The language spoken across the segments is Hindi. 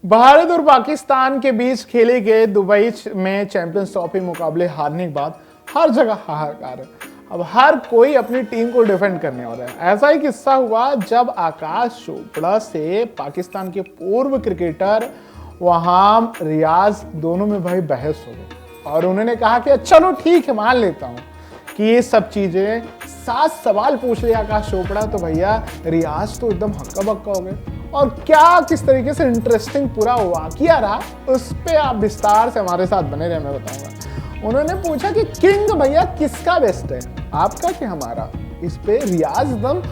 भारत और पाकिस्तान के बीच खेले गए दुबई में चैंपियंस ट्रॉफी मुकाबले हारने के बाद हर जगह हाहाकार है। अब हर कोई अपनी टीम को डिफेंड करने वाला है। ऐसा ही किस्सा हुआ जब आकाश चोपड़ा से पाकिस्तान के पूर्व क्रिकेटर वहां रियाज दोनों में भाई बहस हो गई और उन्होंने कहा कि चलो ठीक है, मान लेता हूं कि ये सब चीजें 7 सवाल पूछ लिया आकाश चोपड़ा तो भैया रियाज तो एकदम हक्का बक्का हो गए। और क्या किस तरीके से इंटरेस्टिंग पूरा वाकया रहा उस पे आप विस्तार से हमारे साथ बने रहे, मैं बताऊंगा। उन्होंने पूछा कि किंग भैया किसका बेस्ट है, आपका कि हमारा? इस पे रियाज एकदम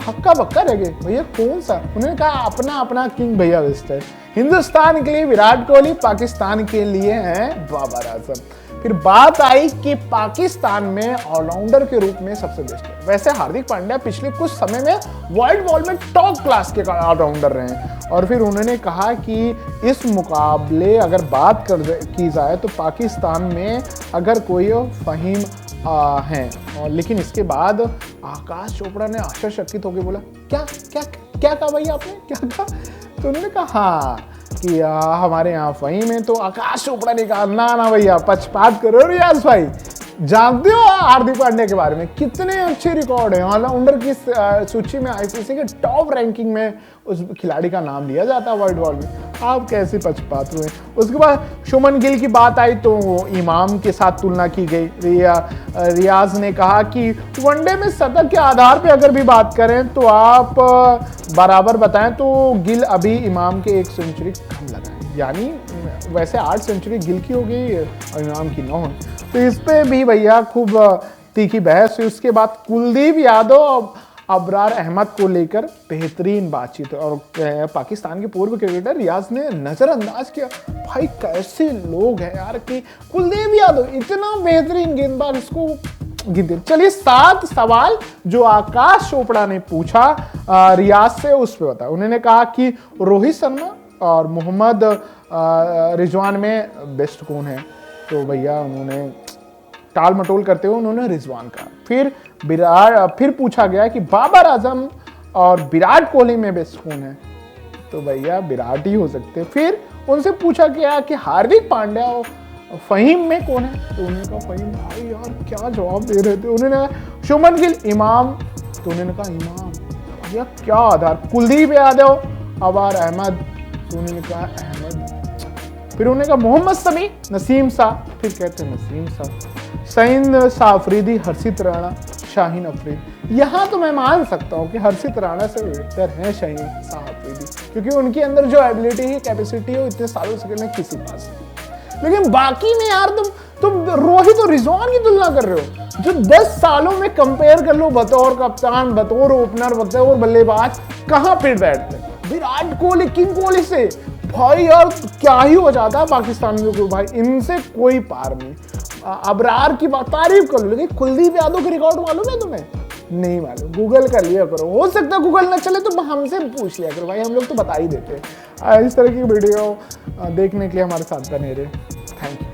हक्का बक्का रह गए, भैया कौन सा? उन्होंने कहा अपना अपना किंग भैया बेस्ट है। हिंदुस्तान के लिए विराट कोहली, पाकिस्तान के लिए हैं बाबर आजम। फिर बात आई कि पाकिस्तान में ऑलराउंडर के रूप में सबसे बेस्ट है। वैसे हार्दिक पांड्या पिछले कुछ समय में वर्ल्ड बॉल में टॉप क्लास के ऑलराउंडर रहे हैं। और फिर उन्होंने कहा कि इस मुकाबले अगर बात की जाए तो पाकिस्तान में अगर कोई फहीम हैं। और लेकिन इसके बाद आकाश चोपड़ा ने आश्चर्यचकित होकर बोला क्या क्या क्या कहा भैया आपने, क्या कहा? तो उन्होंने कहा हाँ कि हमारे यहाँ फहीम है। तो आकाश चोपड़ा ने कहा ना भैया पक्षपात करो रियाज भाई, जानते हो हार्दिक पांड्या के बारे में कितने अच्छे रिकॉर्ड हैं, ऑलराउंडर की सूची में आईसीसी के टॉप रैंकिंग में उस खिलाड़ी का नाम लिया जाता है वर्ल्ड बॉल में। आप कैसे पक्षपात हुए? उसके बाद शुभमन गिल की बात आई तो इमाम के साथ तुलना की गई। रियाज ने कहा कि वनडे में शतक के आधार पे अगर भी बात करें तो आप बराबर बताएं तो गिल अभी इमाम के 1 सेंचुरी कम लगाए, यानी वैसे 8 सेंचुरी गिल की हो गई और इमाम की 9। तो इस पे भी भैया खूब तीखी बहस हुई। उसके बाद कुलदीप यादव और अबरार अहमद को लेकर बेहतरीन बातचीत और पाकिस्तान के पूर्व क्रिकेटर रियाज ने नजरअंदाज किया। भाई कैसे लोग हैं यार कि कुलदीप यादव इतना बेहतरीन गेंदबाज, इसको गिनते। चलिए 7 सवाल जो आकाश चोपड़ा ने पूछा रियाज से उस पर बताया। उन्होंने कहा कि रोहित शर्मा और मोहम्मद रिजवान में बेस्ट कौन है? तो भैया उन्होंने टाल मटोल करते हुए उन्होंने रिजवान कहा। फिर पूछा गया कि बाबर आजम और विराट कोहली में बेस्ट कौन है? तो भैया विराट ही हो सकते। फिर उनसे पूछा गया कि हार्दिक पांड्या और फहीम में कौन है? तो उन्होंने कहा फहीम। भाई यार क्या जवाब दे रहे थे। उन्होंने शुभमन गिल इमाम, तो उन्होंने कहा इमाम। भैया क्या आधार? कुलदीप यादव अबार अहमद, तो उन्होंने कहा अहमद। फिर उन्होंने कहा मोहम्मद शमी, नसीम शाह, फिर कहते हैं नसीम शाह, सईद शाह अफरीदी, हर्षित राणा, शाहीन अफरीदी। यहाँ तो मैं मान सकता हूँ कि हर्षित राणा से बेहतर है शाहीन शाह अफरीदी, क्योंकि उनके अंदर जो एबिलिटी है, कैपेसिटी है, वो इतने सालों से किसी पास नहीं। लेकिन बाकी में यार तुम रोहित और रिजवान की तुलना कर रहे हो, जो 10 सालों में कंपेयर कर लो बतौर कप्तान, बतौर ओपनर, बतौर बल्लेबाज, कहाँ फिट बैठते? विराट कोहली, किंग कोहली से भाई यार क्या ही हो जाता है पाकिस्तानियों को। भाई इनसे कोई पार नहीं। अबरार की बात तारीफ कर लो, लेकिन कुलदीप यादव के रिकॉर्ड मालूम है तुम्हें? नहीं मालूम, गूगल कर लिया करो। हो सकता है गूगल ना चले तो हमसे पूछ लिया करो भाई, हम लोग तो बता ही देते हैं। इस तरह की वीडियो देखने के लिए हमारे साथ बने रहे। Thank you.